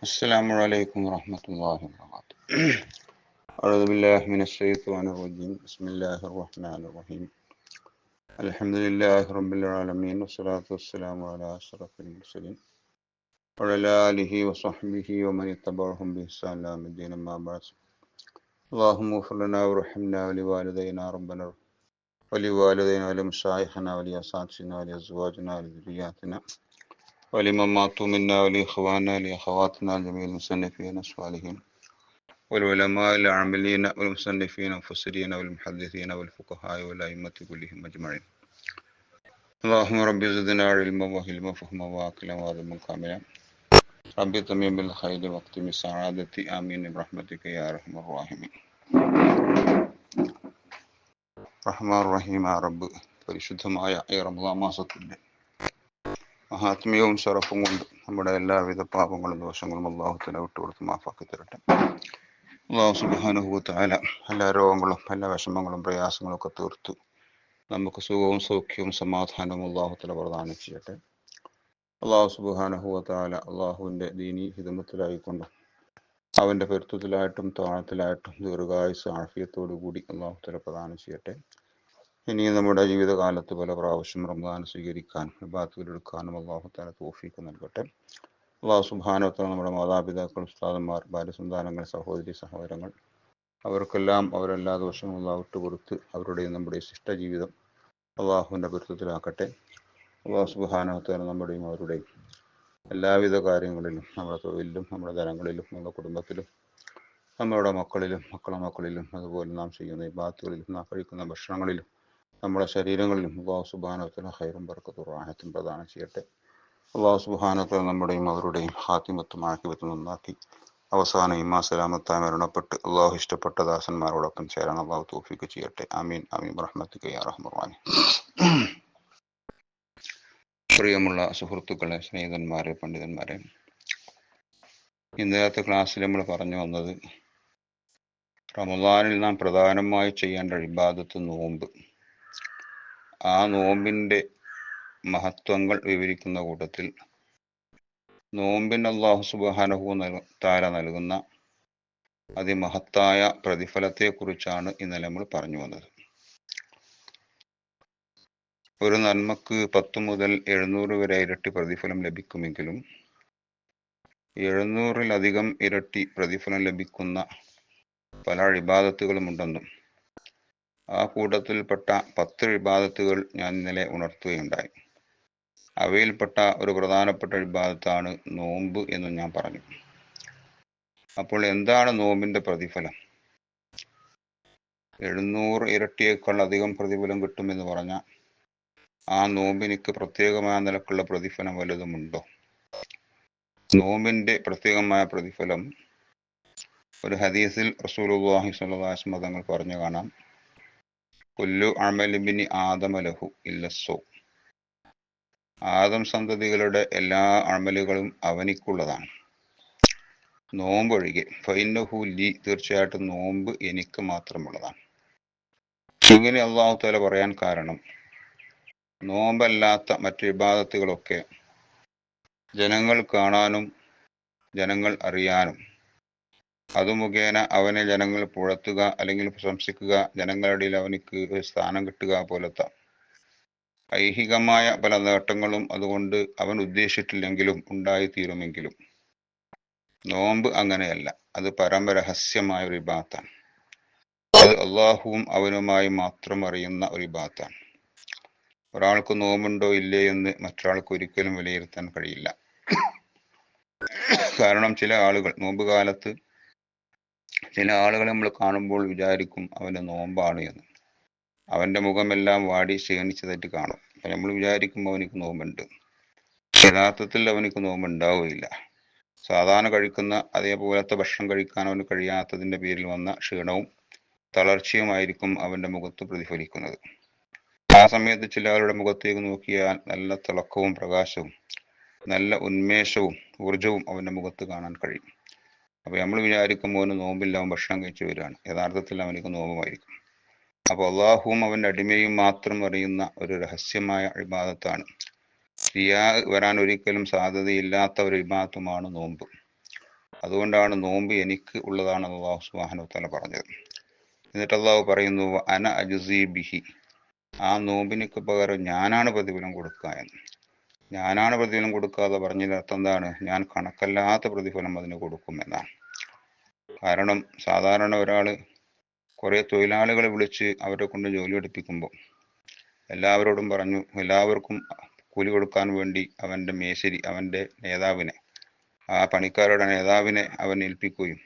السلام عليكم ورحمة الله وبركاته. أعوذ بالله من الشيطان الرجيم. بسم الله الرحمن الرحيم. الحمد لله رب العالمين والصلاة والسلام على أشرف المرسلين وعلى آله وصحبه ومن اتبعهم بإحسان إلى يوم الدين. أما بعد. اللهم اغفر لنا وارحمنا ولوالدينا ربنا ولوالدينا ولمشايخنا ولأساتذتنا ولأزواجنا ولذرياتنا ولمن ماتوا منا ولإخواننا ولأخواتنا جميع المصنفين الصالحين والعلماء العاملين والمصنفين والمفسرين والمحدثين والفقهاء والأئمة كلهم أجمعين. اللهم رب زدنا علما وحلما وفهما وعقلا وعلما كاملا. رب تمم بالخير واختم السعادة آمين برحمتك يا أرحم الراحمين. റഹ്മാൻ റഹീം റബ്ബ് പരിശുദ്ധമായ ഈ റമദാൻ മാസത്തിൻ്റെ മഹാത്മ്യവും ശറഫും കൊണ്ട് നമ്മുടെ എല്ലാവിധ പാപങ്ങളും ദോഷങ്ങളും അല്ലാഹു തആല വിട്ടുകൊടുത്ത് മാഫാക്കി തരട്ടെ. അല്ലാഹു സുബ്ഹാനഹു വ തആല എല്ലാ രോഗങ്ങളും എല്ലാ വിഷമങ്ങളും പ്രയാസങ്ങളും ഒക്കെ തീർത്ത് നമുക്ക് സുഖവും സൗഖ്യവും സമാധാനവും അല്ലാഹു തആല പ്രദാനം ചെയ്യട്ടെ. അല്ലാഹു സുബ്ഹാനഹു വ തആല അല്ലാഹുവിൻ്റെ ദീനി ഹിദമത്തിലായിക്കൊണ്ടും അവൻ്റെ പൊരുത്തത്തിലായിട്ടും താഴത്തിലായിട്ടും ദീർഘായുസ് ആഫിയത്തോടു കൂടി അല്ലാഹു തആല പ്രദാനം ചെയ്യട്ടെ. ഇനി നമ്മുടെ ജീവിതകാലത്ത് പല പ്രാവശ്യം റമദാൻ സ്വീകരിക്കാനും ഇബാദത്തുകളെടുക്കാനും അല്ലാഹു തആല തൗഫീഖ് നൽകട്ടെ. അല്ലാഹു സുബ്ഹാനഹു വ തആല നമ്മുടെ മാതാപിതാക്കൾ, ഉസ്താദന്മാർ, ഭാര്യസന്താനങ്ങൾ, സഹോദരി സഹോദരങ്ങൾ അവർക്കെല്ലാം അവരെല്ലാ ദോഷവും അല്ലാഹു വിട്ടുകൊടുത്ത് അവരുടെയും നമ്മുടെ ശിഷ്ട ജീവിതം അള്ളാഹുവിൻ്റെ പൊരുത്തത്തിലാക്കട്ടെ. അല്ലാഹു സുബ്ഹാനഹു വ തആല നമ്മുടെയും അവരുടെയും എല്ലാവിധ കാര്യങ്ങളിലും നമ്മുടെ തൊഴിലിലും നമ്മുടെ ധനങ്ങളിലും നമ്മുടെ കുടുംബത്തിലും നമ്മുടെ മക്കളിലും മക്കളുടെ മക്കളിലും അതുപോലെ നാം ചെയ്യുന്ന ഇബാദത്തുകളിലും നാം കഴിക്കുന്ന ഭക്ഷണങ്ങളിലും നമ്മുടെ ശരീരങ്ങളിലും അല്ലാഹു സുബ്ഹാനഹു വ തആല ഖൈറും ബർക്കത്തും റാഹത്തും പ്രദാനം ചെയ്യട്ടെ. അല്ലാഹു സുബ്ഹാനഹു വ തആല നമ്മുടെയും അവരുടെയും ഖാത്തിമത്തും ആഖിബത്തും നന്നാക്കി അവസാനം ഈമാൻ സലാമത്തായി മരണപ്പെട്ട് അള്ളാഹു ഇഷ്ടപ്പെട്ട ദാസന്മാരോടൊപ്പം ചേരാൻ അള്ളാഹു തൗഫീഖ് ചെയ്യട്ടെ. ആമീൻ ആമീൻ റഹ്മത്തിക യാ റഹ്മാൻ റഹീം. പ്രിയമുള്ള സുഹൃത്തുക്കളെ, സ്നേഹിതന്മാരെ, പണ്ഡിതന്മാരെ, ഇന്നത്തെ ക്ലാസ്സിൽ നമ്മൾ പറഞ്ഞു വന്നത് റമദാനിൽ നാം പ്രധാനമായി ചെയ്യേണ്ട ഇബാദത്ത് നോമ്പ്. ആ നോമ്പിൻ്റെ മഹത്വങ്ങൾ വിവരിക്കുന്ന കൂട്ടത്തിൽ നോമ്പിന് അല്ലാഹു സുബ്ഹാനഹു വ തആല നൽകുന്ന അതിമഹത്തായ പ്രതിഫലത്തെക്കുറിച്ചാണ് ഇന്നലെ നമ്മൾ പറഞ്ഞു വന്നത്. ഒരു നന്മക്ക് 10 മുതൽ 700 വരെ ഇരട്ടി പ്രതിഫലം ലഭിക്കുമെങ്കിലും 700-ലധികം ഇരട്ടി പ്രതിഫലം ലഭിക്കുന്ന പല ഇബാദത്തുകളുമുണ്ടെന്നും ആ കൂട്ടത്തിൽപ്പെട്ട 10 ഇബാദത്തുകൾ ഞാൻ ഇന്നലെ ഉണർത്തുകയുണ്ടായി. അവയിൽപ്പെട്ട ഒരു പ്രധാനപ്പെട്ട ഇബാദത്താണ് നോമ്പ് എന്ന് ഞാൻ പറഞ്ഞു. അപ്പോൾ എന്താണ് നോമ്പിൻ്റെ പ്രതിഫലം? 700 ഇരട്ടിയേക്കാൾ അധികം പ്രതിഫലം കിട്ടുമെന്ന് പറഞ്ഞ ആ നോമ്പിനിക്ക് പ്രത്യേകമായ നിലക്കുള്ള പ്രതിഫലം വല്ലതുമുണ്ടോ? നോമ്പിൻ്റെ പ്രത്യേകമായ പ്രതിഫലം ഒരു ഹദീസിൽ റസൂലുള്ളാഹി സ്വല്ലല്ലാഹു അലൈഹി വസല്ലം തങ്ങൾ പറഞ്ഞു കാണാം. കുല്ലു അമലി ബിനി ആദമ ലഹു ഇല്ല സൗം. ആദം സന്തതികളുടെ എല്ലാ അമലുകളും അവനിക്കുള്ളതാണ്, നോമ്പ് ഒഴികെ. ഫഇന്നഹു ലി, തീർച്ചയായിട്ടും നോമ്പ് എനിക്ക് മാത്രമുള്ളതാണ്. ഇങ്ങനെ അല്ലാഹു തആല പറയാൻ കാരണം, നോമ്പല്ലാത്ത മറ്റു ഇബാദത്തുകളൊക്കെ ജനങ്ങൾ കാണാനും ജനങ്ങൾ അറിയാനും അത് മുഖേന അവനെ ജനങ്ങൾ പുകഴ്ത്തുക അല്ലെങ്കിൽ പ്രശംസിക്കുക, ജനങ്ങളുടെ ഇടയിൽ അവനിക്ക് ഒരു സ്ഥാനം കിട്ടുക പോലത്തെ ഐഹികമായ പല നേട്ടങ്ങളും അതുകൊണ്ട് അവൻ ഉദ്ദേശിച്ചിട്ടില്ലെങ്കിലും ഉണ്ടായിത്തീരുമെങ്കിലും നോമ്പ് അങ്ങനെയല്ല. അത് പരമരഹസ്യമായ ഒരു ഇബാദത്താണ്. അത് അള്ളാഹുവും അവനുമായി മാത്രം അറിയുന്ന ഒരു ഇബാദത്താണ്. ഒരാൾക്ക് നോമ്പുണ്ടോ ഇല്ലേ എന്ന് മറ്റൊരാൾക്ക് ഒരിക്കലും വിലയിരുത്താൻ കഴിയില്ല. കാരണം ചില ആളുകൾ നോമ്പ് കാലത്ത് ചില ആളുകളെ നമ്മൾ കാണുമ്പോൾ വിചാരിക്കും അവൻ്റെ നോമ്പാണ് എന്ന്. അവൻ്റെ മുഖമെല്ലാം വാടി ക്ഷീണിച്ചതായിട്ട് കാണും. അപ്പം നമ്മൾ വിചാരിക്കുമ്പോൾ അവനിക്ക് നോമ്പുണ്ട്. യഥാർത്ഥത്തിൽ അവനിക്ക് നോമ്പുണ്ടാവുകയില്ല. സാധാരണ കഴിക്കുന്ന അതേപോലത്തെ ഭക്ഷണം കഴിക്കാൻ അവന് കഴിയാത്തതിൻ്റെ പേരിൽ വന്ന ക്ഷീണവും തളർച്ചയുമായിരിക്കും അവൻ്റെ മുഖത്ത് പ്രതിഫലിക്കുന്നത്. ആ സമയത്ത് ചില ആളുടെ മുഖത്തേക്ക് നോക്കിയാൽ നല്ല തിളക്കവും പ്രകാശവും നല്ല ഉന്മേഷവും ഊർജവും അവൻ്റെ മുഖത്ത് കാണാൻ കഴിയും. അപ്പോൾ നമ്മൾ വിചാരിക്കുമ്പോൾ അവന് നോമ്പില്ല, അവൻ ഭക്ഷണം കഴിച്ചു വരികയാണ്. യഥാർത്ഥത്തിൽ അവനിക്ക് നോമ്പുമായിരിക്കും. അപ്പോൾ അള്ളാഹുവും അവൻ്റെ അടിമയും മാത്രം അറിയുന്ന ഒരു രഹസ്യമായ ഇബാദത്താണ്. റിയാ വരാൻ ഒരിക്കലും സാധ്യതയില്ലാത്ത ഒരു ഇബാദത്തുമാണ് നോമ്പ്. അതുകൊണ്ടാണ് നോമ്പ് എനിക്ക് ഉള്ളതാണെന്ന് അള്ളാഹു സുബ്ഹാനഹു വ തആല പറഞ്ഞത്. എന്നിട്ട് അള്ളാഹു പറയുന്നു അന അജ്സി ബിഹി, ആ നോമ്പിനൊക്കെ പകരം ഞാനാണ് പ്രതിഫലം കൊടുക്കുക എന്ന്. ഞാനാണ് പ്രതിഫലം കൊടുക്കാതെ പറഞ്ഞതിന്റെ അർത്ഥം എന്താണ്? ഞാൻ കണക്കല്ലാത്ത പ്രതിഫലം അതിന് കൊടുക്കും എന്നാണ്. കാരണം സാധാരണ ഒരാൾ കുറേ തൊഴിലാളികളെ വിളിച്ച് അവരെ കൊണ്ട് ജോലി എടുപ്പിക്കുമ്പോൾ എല്ലാവരോടും പറഞ്ഞു, എല്ലാവർക്കും കൂലി കൊടുക്കാൻ വേണ്ടി അവൻ്റെ മേശരി, അവൻ്റെ നേതാവിനെ, ആ പണിക്കാരുടെ നേതാവിനെ അവൻ ഏൽപ്പിക്കുകയും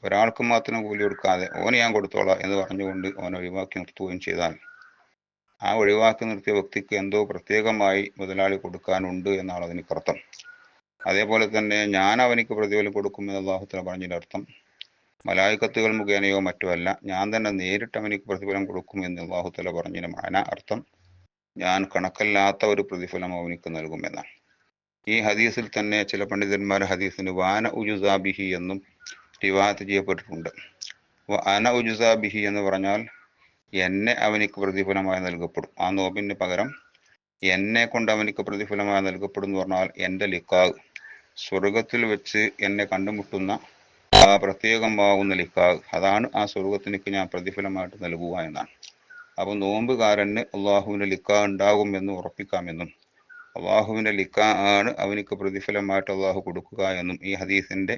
ഒരാൾക്ക് മാത്രം കൂലി കൊടുക്കാതെ ഓന് ഞാൻ കൊടുത്തോളാം എന്ന് പറഞ്ഞുകൊണ്ട് അവൻ ഒഴിവാക്കി നിർത്തുകയും ചെയ്താൽ ആ ഒഴിവാക്കി നിർത്തിയ വ്യക്തിക്ക് എന്തോ പ്രത്യേകമായി മുതലാളി കൊടുക്കാനുണ്ട് എന്നാണ് അതിനൊക്കെ അർത്ഥം. അതേപോലെ തന്നെ ഞാൻ അവനിക്ക് പ്രതിഫലം കൊടുക്കുമെന്ന് അല്ലാഹു തആല പറഞ്ഞതിൻ്റെ അർത്ഥം മലായികത്തുകൾ മുഖേനയോ മറ്റോ അല്ല, ഞാൻ തന്നെ നേരിട്ട് അവനിക്ക് പ്രതിഫലം കൊടുക്കുമെന്ന് അല്ലാഹു തആല പറഞ്ഞതിന് മാന അർത്ഥം ഞാൻ കണക്കല്ലാത്ത ഒരു പ്രതിഫലം അവനിക്ക് നൽകുമെന്നാണ്. ഈ ഹദീസിൽ തന്നെ ചില പണ്ഡിതന്മാർ ഹദീസിന് വാന ഉജുസാബിഹി എന്നും റിവായത്ത് ചെയ്യപ്പെട്ടിട്ടുണ്ട്. അന ഉജുസാബിഹി എന്ന് പറഞ്ഞാൽ എന്നെ അവനിക്ക് പ്രതിഫലമായി നൽകപ്പെടും, ആ നോമ്പിന് പകരം എന്നെ കൊണ്ട് അവനിക്ക് പ്രതിഫലമായി നൽകപ്പെടും എന്ന് പറഞ്ഞാൽ എൻ്റെ ലിഖാഹ്, സ്വർഗത്തിൽ വെച്ച് എന്നെ കണ്ടുമുട്ടുന്ന ആ പ്രത്യേകമാകുന്ന ലിഖാഹ്, അതാണ് ആ സ്വർഗത്തിനേക്ക് ഞാൻ പ്രതിഫലമായിട്ട് നൽകുക എന്നാണ്. അപ്പോൾ നോമ്പുകാരന് അള്ളാഹുവിൻ്റെ ലിഖാഹ് ഉണ്ടാകുമെന്ന് ഉറപ്പിക്കാമെന്നും അള്ളാഹുവിൻ്റെ ലിഖാഹ് ആണ് അവനിക്ക് പ്രതിഫലമായിട്ട് അള്ളാഹു കൊടുക്കുക എന്നും ഈ ഹദീസിൻ്റെ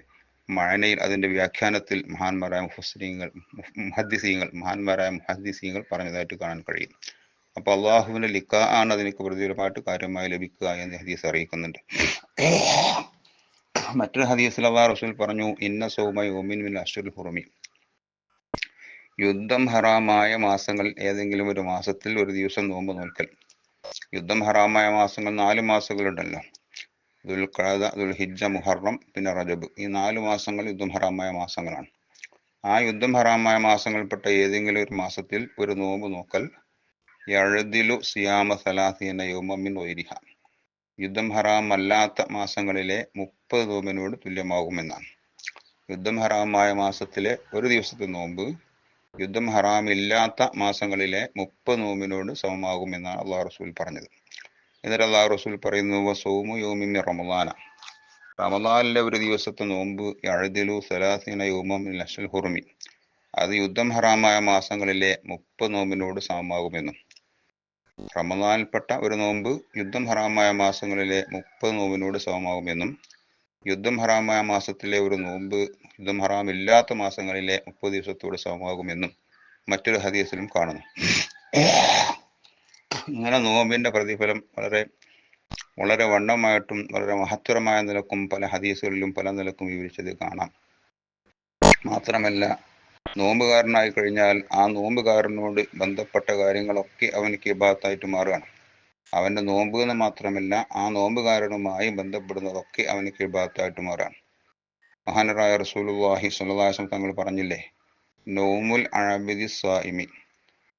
മഅനയിൽ, അതിൻ്റെ വ്യാഖ്യാനത്തിൽ മഹാന്മാരായ മുഹദ്ദിസീങ്ങൾ പറഞ്ഞതായിട്ട് കാണാൻ കഴിയും. അപ്പോൾ അള്ളാഹുവിൻ്റെ ലിഖാഹ് ആണ് അതിനൊക്കെ പ്രതിഫലമായിട്ട് കാര്യമായി ലഭിക്കുക എന്ന് ഹദീസ് അറിയിക്കുന്നുണ്ട്. മറ്റൊരു ഹദീസിൽ അല്ലാഹു റസൂൽ പറഞ്ഞു, ഇന്ന സൗമ യൗമിൻ മിൻ അശ്ഹുരിൽ ഹുറമി, യുദ്ധം ഹറാമായ മാസങ്ങൾ ഏതെങ്കിലും ഒരു മാസത്തിൽ ഒരു ദിവസം നോമ്പ് നോൽക്കൽ. യുദ്ധം ഹറാമായ മാസങ്ങൾ 4 മാസങ്ങളുണ്ടല്ലോ, ദുൽഖഅദ, ദുൽഹിജ്ജ, മുഹറം, പിന്നെ റജബ്. ഈ 4 മാസങ്ങൾ യുദ്ധം ഹറാമായ മാസങ്ങളാണ്. ആ യുദ്ധം ഹറാമായ മാസങ്ങളിൽപ്പെട്ട ഏതെങ്കിലും ഒരു മാസത്തിൽ ഒരു നോമ്പ് നോക്കൽ യഅ്ദിലു സിയാമ സലാസീന യൗമൻ മിൻ ഗൈരിഹ, യുദ്ധം ഹറാം അല്ലാത്ത മാസങ്ങളിലെ 30 നോമ്പിനോട് തുല്യമാകുമെന്നാണ്. യുദ്ധം ഹറാമായ മാസത്തിലെ ഒരു ദിവസത്തെ നോമ്പ് യുദ്ധം ഹറാമില്ലാത്ത മാസങ്ങളിലെ 30 നോമ്പിനോട് സമമാകുമെന്നാണ് അള്ളാഹു റസൂൽ പറഞ്ഞത്. എന്നിട്ട് അള്ളാഹു റസൂൽ പറയുന്നു വസൗമു യൗമിൻ മിൻ റമളാന, റമളാനിലെ ഒരു ദിവസത്തെ നോമ്പ് യഅ്ദിലു സലാസീന യൗമൻ മിൻ അശ്ഹുരിൽ ഹുറമി, അത് യുദ്ധം ഹറാമായ മാസങ്ങളിലെ 30 നോമ്പിനോട് സമമാകുമെന്നും. റമളാനിൽപ്പെട്ട ഒരു നോമ്പ് യുദ്ധം ഹറാമായ മാസങ്ങളിലെ 30 നോമ്പിനോട് സമമാകുമെന്നും യുദ്ധം ഹറാമായ മാസത്തിലെ ഒരു നോമ്പ് യുദ്ധം ഹറാമില്ലാത്ത മാസങ്ങളിലെ 30 ദിവസത്തോട് സമമാകുമെന്നും മറ്റൊരു ഹദീസിലും കാണുന്നു. ഇങ്ങനെ നോമ്പിന്റെ പ്രതിഫലം വളരെ വണ്ണമായിട്ടും വളരെ മഹത്തരമായ നിലക്കും പല ഹദീസുകളിലും പല നിലക്കും വിവരിച്ചത് കാണാം. മാത്രമല്ല, നോമ്പുകാരനായി കഴിഞ്ഞാൽ ആ നോമ്പുകാരനോട് ബന്ധപ്പെട്ട കാര്യങ്ങളൊക്കെ അവനക്ക് ഇബാദത്തായിട്ട് മാറുകയാണ്. അവൻ്റെ നോമ്പ് എന്ന് മാത്രമല്ല, ആ നോമ്പുകാരനുമായി ബന്ധപ്പെടുന്നതൊക്കെ അവനക്ക് ഇബാദത്തായിട്ട് മാറുകയാണ്. മഹാനരായ റസൂലുള്ളാഹി സ്വല്ലല്ലാഹു അലൈഹി വസല്ലം തങ്ങൾ പറഞ്ഞില്ലേ, നൗമുൽ അഅബിദി സ്വാഇമി,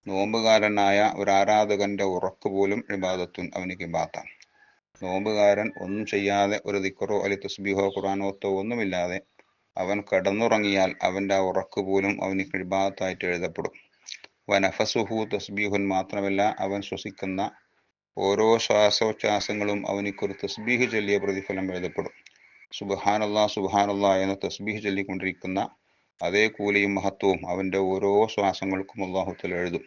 നോമ്പുകാരനായ ഒരു ആരാധകന്റെ ഉറക്ക് പോലും ഇബാദത്തുൻ, അവനക്ക് ഇബാദത്താണ്. നോമ്പുകാരൻ ഒന്നും ചെയ്യാതെ ഒരു ദിക്റോ അല്ലെങ്കിൽ തസ്ബീഹോ ഖുർആനോത്തോ ഒന്നുമില്ലാതെ അവൻ കിടന്നുറങ്ങിയാൽ അവൻ്റെ ആ ഉറക്ക് പോലും അവനക്ക് ഇബാദത്തായിട്ട് എഴുതപ്പെടും. വനഫസുഹു തസ്ബീഹുൻ, മാത്രമല്ല അവൻ ശ്വസിക്കുന്ന ഓരോ ശ്വാസോച്ഛ്വാസങ്ങളും അവനിക്കൊരു തസ്ബീഹ് ചൊല്ലിയ പ്രതിഫലം എഴുതപ്പെടും. സുബ്ഹാനല്ലാഹ് സുബ്ഹാനല്ലാഹ് എന്ന തസ്ബീഹ് ചൊല്ലിക്കൊണ്ടിരിക്കുന്ന അതേ കൂലിയും മഹത്വവും അവൻ്റെ ഓരോ ശ്വാസങ്ങൾക്കും അല്ലാഹു തആല എഴുതും.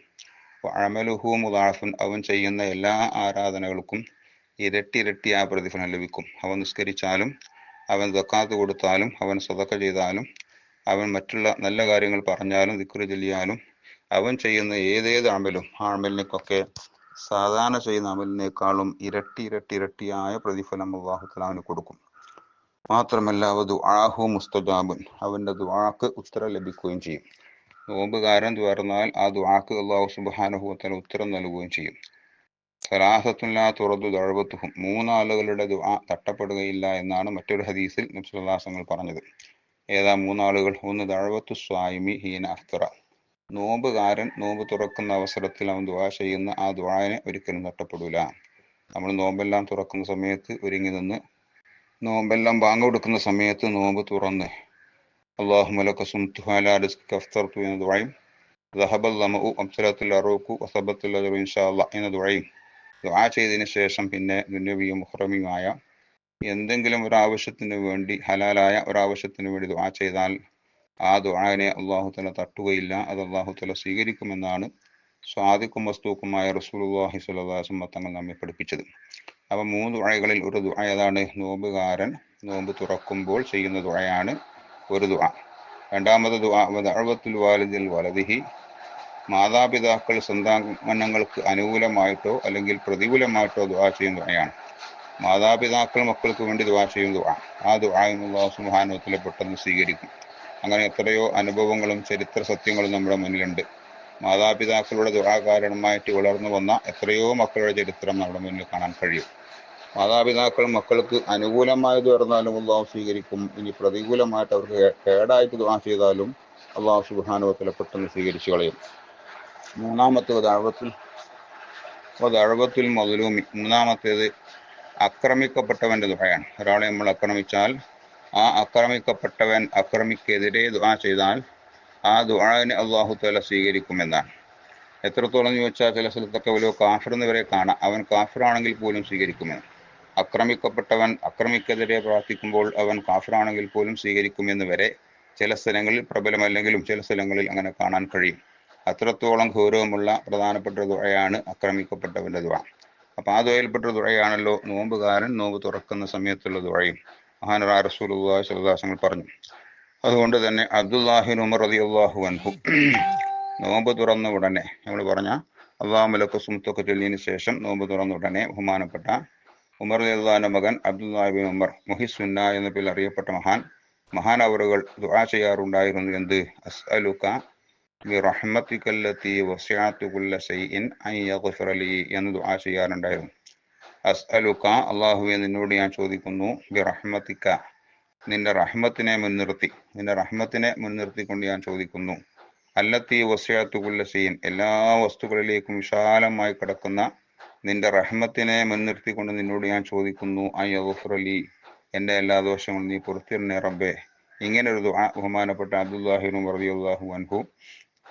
അമലുഹു മുദാഅഫുൻ, അവൻ ചെയ്യുന്ന എല്ലാ ആരാധനകൾക്കും ഇരട്ടി ആ പ്രതിഫലം ലഭിക്കും. അവൻ നിസ്കരിച്ചാലും, അവൻ സക്കാത്ത് കൊടുത്താലും, അവൻ സദഖ ചെയ്താലും, അവൻ മറ്റുള്ള നല്ല കാര്യങ്ങൾ പറഞ്ഞാലും ദിക്ർ ചൊല്ലിയാലും, അവൻ ചെയ്യുന്ന ഏതേത് അമലും ആ അമലിനൊക്കെ സാധാരണ ചെയ്യുന്ന അമലിനേക്കാളും ഇരട്ടിയായ പ്രതിഫലം അല്ലാഹു തആല അവന് കൊടുക്കും. മാത്രമല്ല ദുആഹു മുസ്തജാബുൻ, അവൻ്റെ ദുആക്ക് ഉത്തരം ലഭിക്കുകയും ചെയ്യും. നോമ്പുകാരൻ തുറന്നാൽ ആ ദുആക്ക് അല്ലാഹു സുബ്ഹാനഹു വ തആല ഉത്തരം നൽകുകയും ചെയ്യും. സലാസത്തുൻ ലാ തുറദ്ദു ദഅവതുഹും, 3 ആളുകളുടെ ദുആ തട്ടപ്പെടുകയില്ല എന്നാണ് മറ്റൊരു ഹദീസിൽ നബി സല്ലല്ലാഹു അലൈഹി വസല്ലം പറഞ്ഞത്. ഏതാ 3 ആളുകൾ? ഒന്ന് ദഅവത്തു സ്വായിമി ഹീന അഫ്തറ, നോമ്പുകാരൻ നോമ്പ് തുറക്കുന്ന അവസരത്തിൽ അവൻ ദുആ ചെയ്യുന്ന ആ ദുആനെ ഒരിക്കലും തട്ടപ്പെടൂല. നമ്മൾ നോമ്പെല്ലാം തുറക്കുന്ന സമയത്ത് ഒരുങ്ങി നിന്ന്, നോമ്പെല്ലാം ബാങ്ക് കൊടുക്കുന്ന സമയത്ത് നോമ്പ് തുറന്ന് അല്ലാഹുമ്മ ലക സുംതു അലാ റിസ്ഖിക അഫ്തർതു എന്ന ദുആയും ദഹബൽ ലമഉ അബ്സലത്തുൽ അറൂഖു വസബത്തുൽ അജ്റു ഇൻഷാ അല്ലാഹ് എന്ന ദുആയും ദുആ ചെയ്തതിനു ശേഷം പിന്നെ ദുന്യവിയും മുഹറമിയുമായ എന്തെങ്കിലും ഒരാവശ്യത്തിന് വേണ്ടി, ഹലാലായ ഒരാവശ്യത്തിന് വേണ്ടി ദുആ ചെയ്താൽ ആ ദുആനെ അള്ളാഹു തആല തട്ടുകയില്ല, അത് അള്ളാഹു തആല സ്വീകരിക്കുമെന്നാണ് സ്വാദിഖും മസ്തൂക്കുമായ റസൂലുള്ളാഹി സ്വല്ലല്ലാഹു അലൈഹി വസല്ലം തങ്ങൾ നമ്മെ പഠിപ്പിച്ചത്. അപ്പം 3 ദുആകളിൽ ഒരു ദുആ ഏതാണ്? നോമ്പുകാരൻ നോമ്പ് തുറക്കുമ്പോൾ ചെയ്യുന്ന ദുആയാണ് ഒരു ദുആ. രണ്ടാമത് ദുആ ദഅവത്തുൽ വാലിദിൽ വലദിഹി, മാതാപിതാക്കൾ സന്താനങ്ങൾക്ക് അനുകൂലമായിട്ടോ അല്ലെങ്കിൽ പ്രതികൂലമായിട്ടോ ദുആ ചെയ്യുന്ന ദുആയാണ്. മാതാപിതാക്കൾ മക്കൾക്ക് വേണ്ടി ദുആ ചെയ്യുന്ന ദുആ, ആ ദുആയും അല്ലാഹു സുബ്ഹാനഹു വ തആല പെട്ടെന്ന് സ്വീകരിക്കും. അങ്ങനെ എത്രയോ അനുഭവങ്ങളും ചരിത്ര സത്യങ്ങളും നമ്മുടെ മുന്നിലുണ്ട്. മാതാപിതാക്കളുടെ ദുആ കാരണമായിട്ട് വളർന്നു വന്ന എത്രയോ മക്കളുടെ ചരിത്രം നമ്മുടെ മുന്നിൽ കാണാൻ കഴിയും. മാതാപിതാക്കൾ മക്കൾക്ക് അനുകൂലമായത് പറഞ്ഞാലും അള്ളാഹു സ്വീകരിക്കും. ഇനി പ്രതികൂലമായിട്ട് അവർക്ക് കേടായിട്ട് ദുആ ചെയ്താലും അള്ളാഹു സുബ്ഹാനഹു വ തആല പെട്ടെന്ന് സ്വീകരിച്ചു കളയും. മൂന്നാമത്തേത് ദഅവത്തുൽ മദ്ലൂമി, മൂന്നാമത്തേത് ആക്രമിക്കപ്പെട്ടവന്റെ ദുആയാണ്. ഒരാളെ നമ്മൾ ആക്രമിച്ചാൽ ആ ആക്രമിക്കപ്പെട്ടവൻ ആക്രമിക്കെതിരെ ദുആ ചെയ്താൽ ആ ദുആനെ അള്ളാഹു തആല സ്വീകരിക്കുമെന്നാണ്. എത്രത്തോളം എന്ന് ചോദിച്ചാൽ ചില സ്ഥലത്തൊക്കെ വലിയ കാഫിർ എന്നിവരെ കാണാം, അവൻ കാഫിറാണെങ്കിൽ പോലും സ്വീകരിക്കുമെന്ന്. ആക്രമിക്കപ്പെട്ടവൻ ആക്രമിക്കെതിരെ പ്രാർത്ഥിക്കുമ്പോൾ അവൻ കാഫിറാണെങ്കിൽ പോലും സ്വീകരിക്കുമെന്ന് വരെ ചില സ്ഥലങ്ങളിൽ പ്രബലമല്ലെങ്കിലും ചില സ്ഥലങ്ങളിൽ അങ്ങനെ കാണാൻ കഴിയും. അത്രത്തോളം ഗൗരവമുള്ള പ്രധാനപ്പെട്ട ദുആയാണ് ആക്രമിക്കപ്പെട്ടവന്റെ ദുആ. അപ്പം ആ ദുആയിൽപ്പെട്ട ദുആയാണല്ലോ നോമ്പുകാരൻ നോമ്പ് തുറക്കുന്ന സമയത്തുള്ള ദുആയും. മഹാനരായ റസൂലുള്ളാഹി സ്വല്ലല്ലാഹു അലൈഹി വസല്ലം പറഞ്ഞു. അതുകൊണ്ട് തന്നെ അബ്ദുല്ലാഹി ഇബ്നു ഉമർ റളിയല്ലാഹു അൻഹു നോമ്പ് തുറന്ന ഉടനെ, നമ്മൾ പറഞ്ഞ അല്ലാഹു മലക്കു സുംത്തൊക്കെ ചൊല്ലിയതിന് ശേഷം നോമ്പ് തുറന്ന ഉടനെ ബഹുമാനപ്പെട്ട ഉമർ റളിയല്ലാഹുവിന്റെ മകൻ അബ്ദുല്ലാഹി ഇബ്നു ഉമർ മുഹിസുന്ന എന്ന പേരിൽ അറിയപ്പെട്ട മഹാനവറുകൾ ദുആ ചെയ്യാറുണ്ടായിരുന്നു. എന്ത്? അസ്അലുക ബിറഹ്മതികല്ലതി വസിഅതു കുല്ല ശൈഇൻ അൻ യഗ്ഫിറ ലി എന്ന് ദുആ ചെയ്യാറുണ്ടായിരുന്നു. അസ്അലുക, അല്ലാഹുവേ നിന്നോട് ഞാൻ ചോദിക്കുന്നു, ബിറഹ്മതിക, നിന്റെ റഹ്മത്തിനെ മുൻനിർത്തിക്കൊണ്ട് ഞാൻ ചോദിക്കുന്നു, അല്ലത്തി വസിഅതു കുല്ല ശൈഇൻ, എല്ലാ വസ്തുക്കളിലേക്കും വിശാലമായി കിടക്കുന്ന നിന്റെ റഹ്മത്തിനെ മുൻനിർത്തിക്കൊണ്ട് നിന്നോട് ഞാൻ ചോദിക്കുന്നു, അൻ യഗ്ഫിറ ലി, എൻ്റെ എല്ലാ ദോഷങ്ങളും നീ പൊറുത്തിരണേ റബ്ബേ. ഇങ്ങനെ ഒരു ദുആ ബഹുമാനപ്പെട്ട അബ്ദുല്ലാഹി ഇബ്നു ഉമർ റളിയല്ലാഹു അൻഹു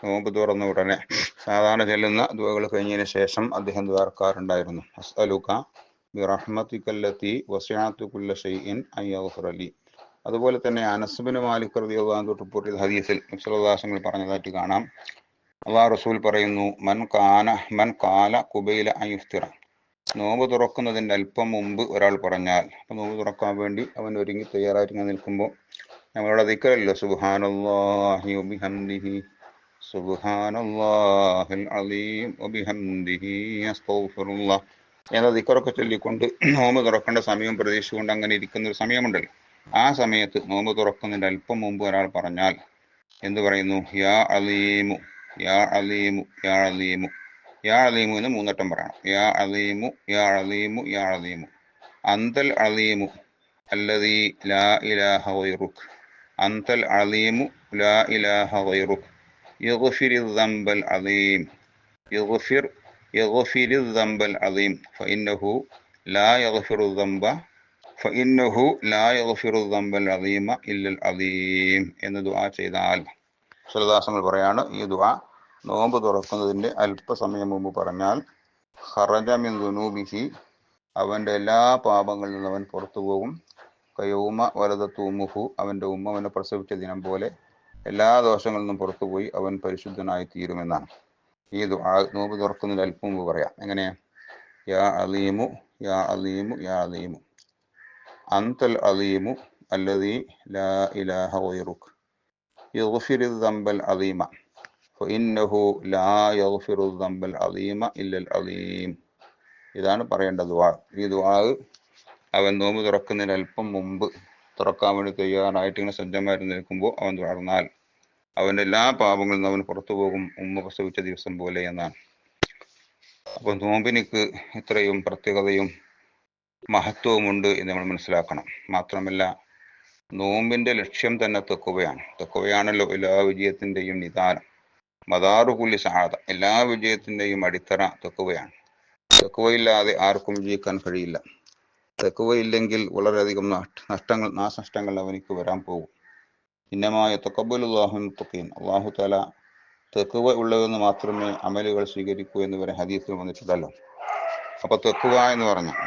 നോമ്പ് തുറന്ന ഉടനെ സാധാരണ ചെല്ലുന്ന ദുആകൾ കഴിഞ്ഞതിന് ശേഷം അദ്ദേഹം ദുആർക്കാറുണ്ടായിരുന്നു. അസ്അലുക ബിറഹ്മതികല്ലതി വസിഅതു കുല്ല ശൈഇൻ അൻ യഗ്ഫിറ ലി. അതുപോലെ തന്നെ അനസ് ഇബ്നു മാലിക് റളിയല്ലാഹു അൻഹു റിപ്പോർട്ട് ചെയ്ത ഹദീസിൽ നബി സല്ലല്ലാഹു അലൈഹി വസല്ലം പറഞ്ഞതായിട്ട് കാണാം. അല്ലാഹു റസൂൽ പറയുന്നു, മൻ ഖാല ഖുബൈല അൻ യുഫ്തിറ, നോമ്പ് തുറക്കുന്നതിൻ്റെ അല്പം മുമ്പ് ഒരാൾ പറഞ്ഞാൽ, അപ്പം നോമ്പ് തുറക്കാൻ വേണ്ടി അവൻ ഒരുങ്ങി തയ്യാറായിട്ട് നിൽക്കുമ്പോൾ നമ്മളുടെ ദിക്റല്ലോ സുബ്ഹാനല്ലാഹി വബിഹംദിഹി സുബ്ഹാനല്ലാഹിൽ അലീം വബിഹംദിഹി അസ്തഗ്ഫിറുല്ലാഹ് എന്ന ദിക്റൊക്കെ ചൊല്ലിക്കൊണ്ട് നോമ്പ് തുറക്കേണ്ട സമയം പ്രതീക്ഷിച്ചുകൊണ്ട് അങ്ങനെ ഇരിക്കുന്ന ഒരു സമയമുണ്ടല്ലോ. ആ സമയത്ത് നോമ്പ് തുറക്കുന്നതിൻ്റെ അല്പം മുമ്പ് ഒരാൾ പറഞ്ഞാൽ എന്ത് പറയുന്നു? യാ അലീമു യാ അലീമു യാ അലീമു യാ അലീമു എന്ന് 3 വട്ടം പറയണം. യാ അലീമു യാ അലീമു യാ അലീമു അന്തൽ അലീമു അല്ലദീ ലാ ഇലാഹ ഗൈറുക്, അന്തൽ അലീമു ലാ ഇലാഹ ഗൈറുക് യഗ്ഫിരിദ് ദംബൽ അലീം യഗ്ഫിരിദ് ദംബൽ അലീം ഫഇന്നഹു ലാ യഗ്ഫിറു ദംബൽ അലീമ ഇല്ലൽ അലീം എന്ന് ദുആ ചെയ്താൽ, സ്വല്ലല്ലാഹു പറയാണ്, ഈ ദുആ നോമ്പ് തുറക്കുന്നതിൻ്റെ അല്പസമയം മുമ്പ് പറഞ്ഞാൽ ഖറജ മിൻ ദുനൂബിഹി, അവൻ്റെ എല്ലാ പാപങ്ങളിൽ നിന്നും അവൻ പുറത്തു പോകും. കയൗമ വലദത്തു ഉമ്മുഹു, അവൻ്റെ ഉമ്മ അവനെ പ്രസവിച്ച ദിനം പോലെ എല്ലാ ദോഷങ്ങളിൽ നിന്നും പുറത്തുപോയി അവൻ പരിശുദ്ധനായി തീരുമെന്നാണ്. ഈ ദുആ നോമ്പ് തുറക്കുന്നതിന് അല്പം മുമ്പ് പറയാം. എങ്ങനെ? യാ അലീമു യാ അലീമു യാ അലീമു അന്തൽ അലീമു അല്ലദീ ലാ ഇലാഹ ഗൈറുക് യഗ്ഫിരിദ് ദംബൽ അലീമ ഫഇന്നഹു ലാ യഗ്ഫിറു ദംബൽ അലീമ ഇല്ലൽ അലീം. ഇതാണ് പറയേണ്ട ദുആ. ഈ ദുആ അവൻ നോമ്പ് തുറക്കുന്നതിന് അല്പം മുമ്പ് തുറക്കാൻ വേണ്ടി തയ്യാറായിട്ട് ഇങ്ങനെ സജ്ജമായിട്ട് നിൽക്കുമ്പോൾ അവൻ തുറന്നാൽ അവൻ്റെ എല്ലാ പാപങ്ങളിൽ നിന്ന് അവൻ പുറത്തു പോകും, ഉമ്മ പ്രസവിച്ച ദിവസം പോലെ എന്നാണ്. അപ്പം നോമ്പിനിക്ക് ഇത്രയും പ്രത്യേകതയും മഹത്വവുമുണ്ട് എന്ന് നമ്മൾ മനസ്സിലാക്കണം. മാത്രമല്ല നോമ്പിൻ്റെ ലക്ഷ്യം തന്നെ തെക്കുവയാണല്ലോ എല്ലാ വിജയത്തിൻ്റെയും നിദാനം. മദാറുകുല്ലി സആദ, എല്ലാ വിജയത്തിൻ്റെയും അടിത്തറ തെക്കുവയാണ്. തെക്കുവയില്ലാതെ ആർക്കും വിജയിക്കാൻ കഴിയില്ല. തെക്കുവയില്ലെങ്കിൽ വളരെയധികം നാശനഷ്ടങ്ങൾ അവനിക്ക് വരാൻ പോകും. ഇന്നമായ തഖബ്ബലുല്ലാഹു മുത്തഖീൻ, അല്ലാഹു തആല തെക്കുവ ഉള്ളതെന്ന് മാത്രമേ അമലുകൾ സ്വീകരിക്കൂ എന്ന് വരെ ഹദീസിൽ വന്നിട്ടുണ്ടല്ലോ. അപ്പോൾ തെക്കുവ എന്ന് പറഞ്ഞാൽ